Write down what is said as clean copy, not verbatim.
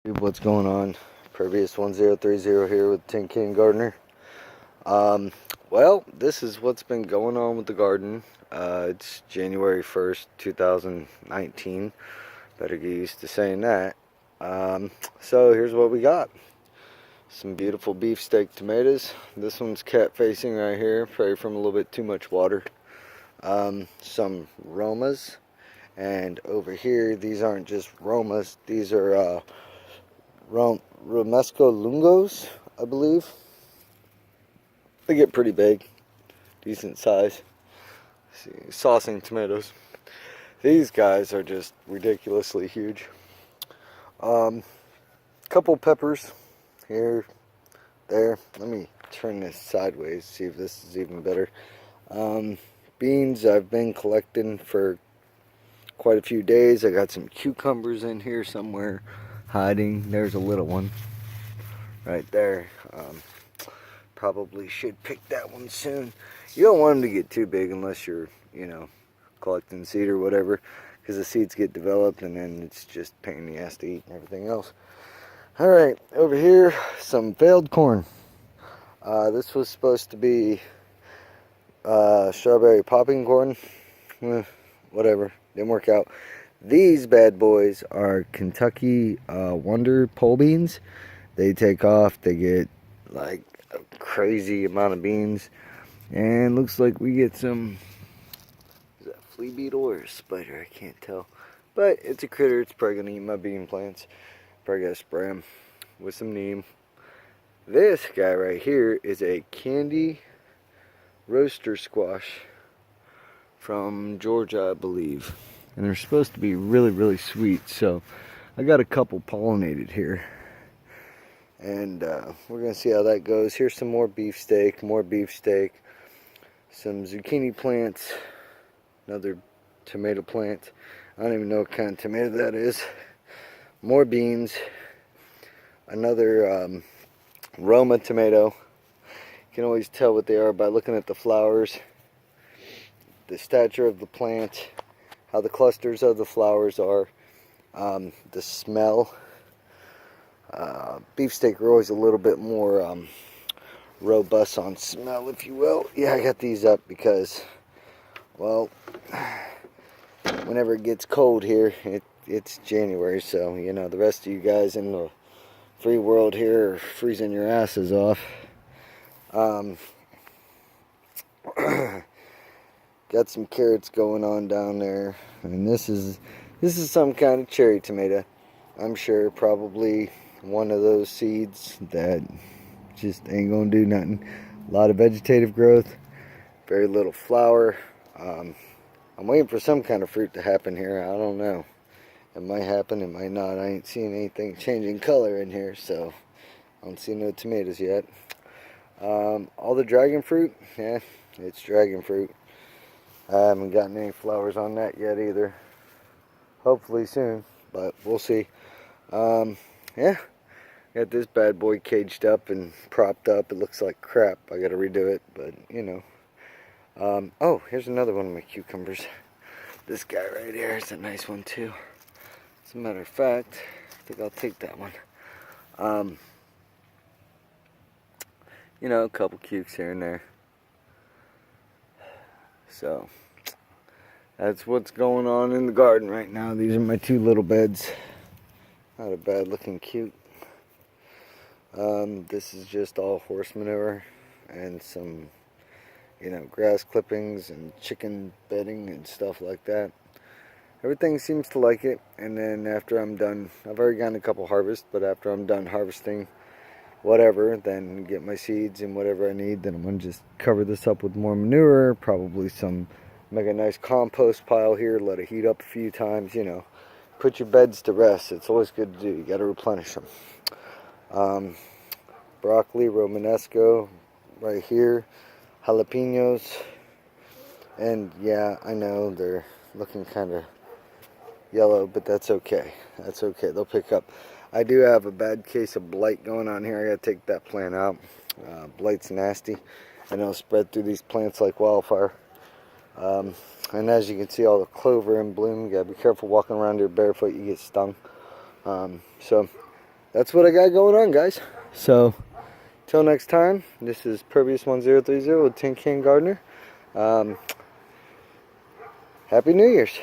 What's going on? Previous 1030 here with Tin Can Gardener. Well, this is what's been going on with the garden. It's January 1st, 2019. Better get used to saying that. So here's what we got. Some beautiful beefsteak tomatoes. This one's cat facing right here, probably from a little bit too much water. Some Romas. And over here, these aren't just Romas, these are Romesco Lungos, I believe. They get pretty big, decent size. See, saucing tomatoes. These guys are just ridiculously huge. Couple peppers here, there. Let me turn this sideways, see if this is even better. Beans I've been collecting for quite a few days. I got some cucumbers in here somewhere hiding. There's a little one right there. Probably should pick that one soon. You don't want them to get too big unless you're, collecting seed or whatever, because the seeds get developed and then it's just pain in the ass to eat and everything else. Alright, over here, some failed corn. This was supposed to be strawberry popping corn. Whatever, didn't work out. These bad boys are Kentucky Wonder pole beans. They take off, they get like a crazy amount of beans, and looks like we get some, is that a flea beetle or a spider? I can't tell, but it's a critter. It's probably gonna eat my bean plants. Probably gotta spray them with some neem. This guy right here is a candy roaster squash from Georgia, I believe, and they're supposed to be really sweet, so I got a couple pollinated here. And we're going to see how that goes. Here's some more beefsteak, some zucchini plants, another tomato plant. I don't even know what kind of tomato that is. More beans, another Roma tomato. You can always tell what they are by looking at the flowers, the stature of the plant, how the clusters of the flowers are, the smell. Beefsteak are always a little bit more robust on smell, if you will. Yeah, I got these up because, well, whenever it gets cold here, it's January, so, the rest of you guys in the free world here are freezing your asses off. Got some carrots going on down there, and this is some kind of cherry tomato. I'm sure probably one of those seeds that just ain't gonna do nothing. A lot of vegetative growth, very little flower. I'm waiting for some kind of fruit to happen here. I don't know. It might happen, it might not. I ain't seeing anything changing color in here, so I don't see no tomatoes yet. All the dragon fruit, yeah, it's dragon fruit. I haven't gotten any flowers on that yet either. Hopefully soon, but we'll see. Yeah, got this bad boy caged up and propped up. It looks like crap. I gotta redo it, but oh, here's another one of my cucumbers. This guy right here is a nice one too. As a matter of fact, I think I'll take that one. A couple cukes here and there. So that's what's going on in the garden right now. These are my two little beds. Not a bad looking cute. This is just all horse manure and some, grass clippings and chicken bedding and stuff like that. Everything seems to like it. And then after I'm done, I've already gotten a couple harvests, but after I'm done harvesting whatever, then get my seeds and whatever I need, then I'm going to just cover this up with more manure, probably make a nice compost pile here, let it heat up a few times, Put your beds to rest. It's always good to do. You got to replenish them. Broccoli, Romanesco, right here. Jalapenos. And yeah, I know they're looking kind of yellow, but that's okay. That's okay. They'll pick up. I do have a bad case of blight going on here. I got to take that plant out. Blight's nasty, and it'll spread through these plants like wildfire. And as you can see, all the clover in bloom. You gotta be careful walking around here barefoot, you get stung. So that's what I got going on, guys. So, till next time, this is Pervious1030 with Tin Can Gardener. Happy New Year's.